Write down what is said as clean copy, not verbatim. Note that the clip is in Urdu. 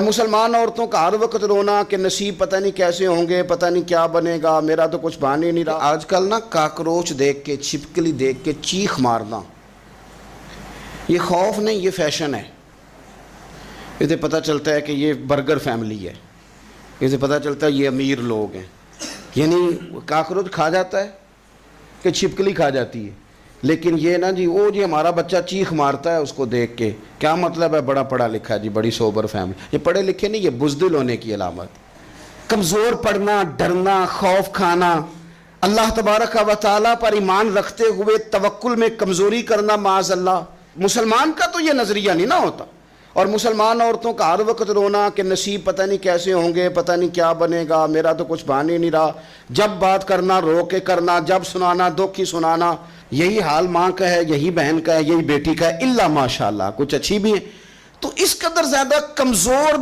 مسلمان عورتوں کا ہر وقت رونا کہ نصیب پتہ نہیں کیسے ہوں گے، پتہ نہیں کیا بنے گا، میرا تو کچھ بن ہی نہیں رہا۔ آج کل نا کاکروچ دیکھ کے، چھپکلی دیکھ کے چیخ مارنا، یہ خوف نہیں، یہ فیشن ہے۔ اسے پتہ چلتا ہے کہ یہ برگر فیملی ہے، اسے پتہ چلتا ہے یہ امیر لوگ ہیں۔ یعنی کاکروچ کھا جاتا ہے کہ چھپکلی کھا جاتی ہے، لیکن یہ نا جی وہ جی ہمارا بچہ چیخ مارتا ہے اس کو دیکھ کے، کیا مطلب ہے بڑا پڑھا لکھا جی، بڑی سوبر فیملی۔ یہ پڑھے لکھے نہیں، یہ بزدل ہونے کی علامت۔ کمزور پڑھنا، ڈرنا، خوف کھانا، اللہ تبارک و تعالیٰ پر ایمان رکھتے ہوئے توکل میں کمزوری کرنا، معاذ اللہ۔ مسلمان کا تو یہ نظریہ نہیں نہ ہوتا۔ اور مسلمان عورتوں کا ہر وقت رونا کہ نصیب پتہ نہیں کیسے ہوں گے، پتہ نہیں کیا بنے گا، میرا تو کچھ بن ہی نہیں رہا۔ جب بات کرنا رو کے کرنا، جب سنانا دکھ ہی سنانا۔ یہی حال ماں کا ہے، یہی بہن کا ہے، یہی بیٹی کا ہے، الا ماشاء اللہ کچھ اچھی بھی ہیں۔ تو اس قدر زیادہ کمزور